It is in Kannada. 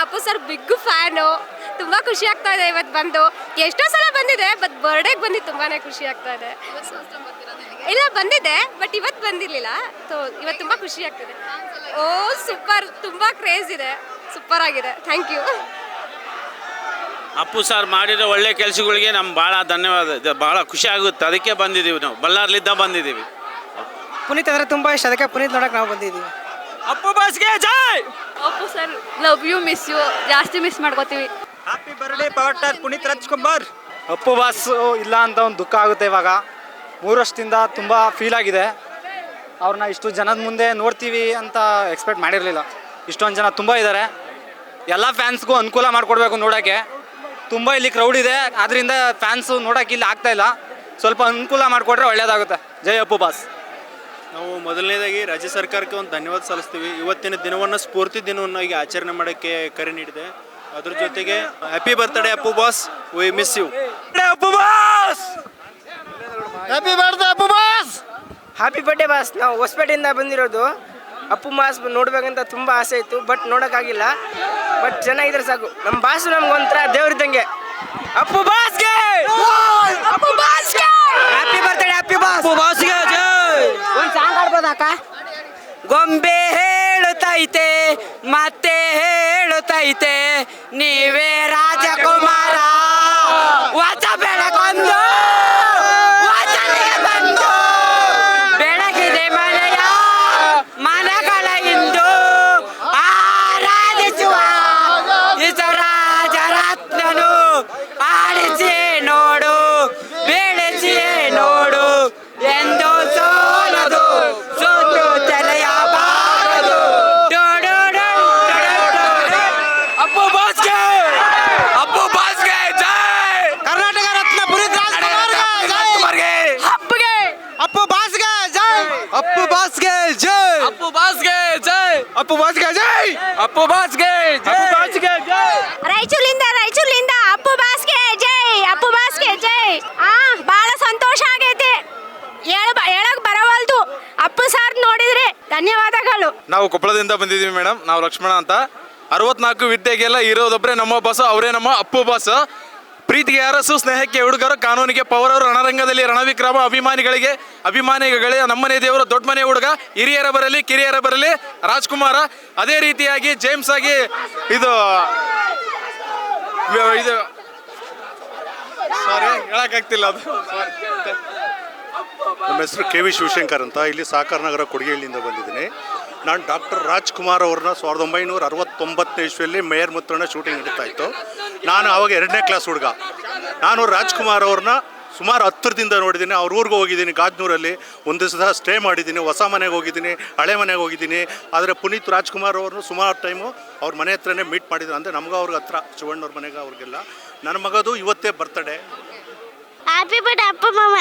Appu sir big fan. ತುಂಬ ಖುಷಿ ಆಗ್ತಾ ಇದೆ ಇವತ್ತು ಬಂದು. ಎಷ್ಟೋ ಸಲ ಬಂದಿದೆ, ಬಟ್ ಬರ್ಡೇಗೆ ಬಂದು ತುಂಬಾ ಖುಷಿ ಆಗ್ತಾ ಇದೆ. ಇಲ್ಲ ಬಂದಿದೆ, ಬಟ್ ಇವತ್ತು ಬಂದಿರಲಿಲ್ಲ. ಇವತ್ತು ತುಂಬ ಖುಷಿ ಆಗ್ತಿದೆ. ಓ ಸೂಪರ್, ತುಂಬ ಕ್ರೇಜ್ ಇದೆ, ಸೂಪರ್ ಆಗಿದೆ. Thank you. ಅಪ್ಪು ಸರ್ ಮಾಡಿರೋ ಒಳ್ಳೆ ಕೆಲಸಗಳಿಗೆ ನಮ್ಗೆ ಭಾಳ ಧನ್ಯವಾದ, ಭಾಳ ಖುಷಿ ಆಗುತ್ತೆ. ಅದಕ್ಕೆ ಬಂದಿದ್ದೀವಿ, ನಾವು ಬಳ್ಳಾರ್ಲಿದ್ದ ಬಂದಿದ್ದೀವಿ. ಪುನೀತ್ ಅಂದರೆ ತುಂಬ ಇಷ್ಟ, ಅದಕ್ಕೆ ಪುನೀತ್ ನೋಡಕ್ಕೆ ನಾವು ಬಂದಿದ್ದೀವಿ. ಅಪ್ಪು ಬಾಸ್ಗೆ ಜೈ. Appu sir love you, miss you, ಜಾಸ್ತಿ ಮಿಸ್ ಮಾಡ್ಕೋತೀವಿ. Happy birthday power star Puneeth Rajkumar. Appu boss ಇಲ್ಲ ಅಂತ ಒಂದು ದುಃಖ ಆಗುತ್ತೆ. ಇವಾಗ 3 ವರ್ಷದಿಂದ ತುಂಬ ಫೀಲ್ ಆಗಿದೆ. ಅವ್ರನ್ನ ಇಷ್ಟು ಜನದ ಮುಂದೆ ನೋಡ್ತೀವಿ ಅಂತ ಎಕ್ಸ್ಪೆಕ್ಟ್ ಮಾಡಿರಲಿಲ್ಲ. ಇಷ್ಟೊಂದು ಜನ ತುಂಬ ಇದ್ದಾರೆ. ಎಲ್ಲ ಫ್ಯಾನ್ಸ್ಗೂ ಅನುಕೂಲ ಮಾಡಿಕೊಡ್ಬೇಕು ನೋಡೋಕ್ಕೆ. ತುಂಬ ಇಲ್ಲಿ ಕ್ರೌಡ್ ಇದೆ, ಆದ್ದರಿಂದ ಫ್ಯಾನ್ಸು ನೋಡೋಕೆ ಇಲ್ಲಿ ಆಗ್ತಾಯಿಲ್ಲ. ಸ್ವಲ್ಪ ಅನುಕೂಲ ಮಾಡಿಕೊಟ್ರೆ ಒಳ್ಳೆಯದಾಗುತ್ತೆ. ಜೈ ಅಪ್ಪು ಬಾಸ್. ನಾವು ಮೊದಲನೇದಾಗಿ ರಾಜ್ಯ ಸರ್ಕಾರಕ್ಕೆ ಒಂದು ಧನ್ಯವಾದ ಸಲ್ಲಿಸ್ತೀವಿ. ಇವತ್ತಿನ ದಿನವನ್ನು ಸ್ಫೂರ್ತಿ ದಿನವನ್ನು ಈಗ ಆಚರಣೆ ಮಾಡೋಕ್ಕೆ ಕರೆ ನೀಡಿದೆ. ಅದ್ರ ಜೊತೆಗೆ happy birthday Appu boss, we miss you. Appu boss happy birthday Appu boss. Happy birthday boss. ನಾವು ಹೊಸಪೇಟೆಯಿಂದ ಬಂದಿರೋದು. ಅಪ್ಪು ಬಾಸ್ ನೋಡ್ಬೇಕಂತ ತುಂಬ ಆಸೆ ಇತ್ತು, ಬಟ್ ನೋಡೋಕ್ಕಾಗಿಲ್ಲ. ಬಟ್ ಚೆನ್ನಾಗಿದ್ರೆ ಸಾಕು. ನಮ್ಮ ಬಾಸು ನಮ್ಗೆ ಒಂಥರ ದೇವ್ರಿದ್ದಂಗೆ. ಅಪ್ಪು ಬಾಸ್ಗೆ, ಅಪ್ಪು ಬಾಸ್ಗೆ happy birthday Appu boss. Appu ಬಾಸ್ಗೆ ಜೈ. ಒಂದು ಸಾಂಗ್ ಆಡ್ಬೋದಾಕ? ಗೊಂಬೆ ಹೇಳುತ್ತೈತೆ ಮತ್ತೆ ಹೇಳುತ್ತೈತೆ, ನೀವೇ ರಾಜಕುಮಾರ. ವಾಚ ಬೆಳಗೊಂದು ವಾಚನಿಗೆ ಬಂದು ಬೆಳಗಿದೆ ಮನೆಯ ಮನಗಳ ಇಂದು ಆರಾಧಿಸುವ ರಾಜರತ್ನನು. ಆಡಿಸಿಯೇ ನೋಡು, ಬೆಳೆಸಿಯೇ ನೋಡು, ಎಂದು ಸೋಲದು ಸೋತು ತೆರೆಯಬಾರದು. ಅಪ್ಪು ಬಾಸ್ಗೆ, ಅಪ್ಪು ಬಾಸ್ಗೆ ಜೈ. ಕರ್ನಾಟಕ ರತ್ನ ಪುನೀತ್ ರಾಜ್ಕುಮಾರ್ಗೆ. ಹಬ್ಬಗೆ ಅಪ್ಪು ಬಾಸ್ಗೆ ಜೈ. ಅಪ್ಪು ಬಾಸ್ಗೆ ಜೈ. ಅಪ್ಪು ಬಾಸ್ಗೆ ಜೈ. ಅಪ್ಪು ಬಾಸ್ಗೆ ಜೈ. ಅಪ್ಪು ಬಾಸ್ಗೆ ಅಪ್ಪು ಬಾಸ್ಗೆ ಜೈ. ರಾಯಚೂರಿಂದ ಅಪ್ಪು ಬಾಸ್ಗೆ ಜೈ, ಅಪ್ಪು ಬಾಸ್ಗೆ ಜೈ. ಬಹಳ ಸಂತೋಷ ಆಗೈತೆ, ಹೇಳಕ್ ಬರವಲ್ದು. ಅಪ್ಪು ಸರ್ ನೋಡಿದ್ರೆ ಧನ್ಯವಾದಗಳು. ನಾವು ಕೊಪ್ಪಳದಿಂದ ಬಂದಿದ್ದೀವಿ ಮೇಡಮ್. ನಾವು ಲಕ್ಷ್ಮಣ ಅಂತ. 64 ವಿದ್ಯೆಗೆಲ್ಲ ಇರೋದೊಬ್ಬರೇ ನಮ್ಮ ಬಾಸ್, ಅವರೇ ನಮ್ಮ ಅಪ್ಪು ಬಾಸ್. ಪ್ರೀತಿಗೆ ಅರಸು, ಸ್ನೇಹಕ್ಕೆ ಹುಡುಗರು, ಕಾನೂನಿಗೆ ಪವರರು, ರಣರಂಗದಲ್ಲಿ ರಣವಿಕ್ರಮ, ಅಭಿಮಾನಿಗಳೇ ನಮ್ಮನೆ ದೇವರು, ದೊಡ್ಡ ಮನೆ ಹುಡುಗ, ಹಿರಿಯರ ಬರಲಿ ಕಿರಿಯರ ಬರಲಿ ರಾಜ್ಕುಮಾರ. ಅದೇ ರೀತಿಯಾಗಿ ಜೇಮ್ಸ್ ಆಗಿ ಇದು ಸಾರಿ ಹೇಳಕ್ಕಾಗ್ತಿಲ್ಲ ಅದು. ನಮ್ಮ ಹೆಸರು KV ಶಿವಶಂಕರ್ ಅಂತ. ಇಲ್ಲಿ ಸಹಕಾರ ನಗರ ಕೊಡಿಗೆಹಳ್ಳಿಯಿಂದ ಬಂದಿದ್ದೀನಿ. ನಾನು ಡಾಕ್ಟರ್ ರಾಜ್ಕುಮಾರ್ ಅವ್ರನ್ನ 1969ನೇ ಇಸ್ವಿಯಲ್ಲಿ ಮೇಯರ್ ಮುತ್ರಣ ಶೂಟಿಂಗ್ ನಡೀತಾ ಇತ್ತು. ನಾನು ಆವಾಗ 2ನೇ ಕ್ಲಾಸ್ ಹುಡುಗ. ನಾನು ರಾಜ್ಕುಮಾರ್ ಅವ್ರನ್ನ ಸುಮಾರು 10 ನೋಡಿದ್ದೀನಿ. ಅವ್ರ ಊರಿಗೆ ಹೋಗಿದ್ದೀನಿ, ಗಾಜ್ನೂರಲ್ಲಿ ಒಂದು ದಿವಸ ಸ್ಟೇ ಮಾಡಿದ್ದೀನಿ. ಹೊಸ ಮನೆಗೆ ಹೋಗಿದ್ದೀನಿ, ಹಳೆ ಮನೆಗೆ ಹೋಗಿದ್ದೀನಿ. ಆದರೆ ಪುನೀತ್ ರಾಜ್ಕುಮಾರ್ ಅವ್ರನ್ನ ಸುಮಾರು ಟೈಮು ಅವ್ರ ಮನೆ ಹತ್ರನೇ ಮೀಟ್ ಮಾಡಿದ್ರು. ಅಂದರೆ ನಮ್ಗೆ ಅವ್ರಿಗೆ ಹತ್ರ, ಶಿವಣ್ಣವ್ರ ಮನೆಗೆ ಅವ್ರಿಗೆಲ್ಲ. ನನ್ನ ಮಗದು ಇವತ್ತೇ ಬರ್ತಡೇ. ಹ್ಯಾಪಿ ಬರ್ಡೇ ಅಪ್ಪ ಮಾಮ.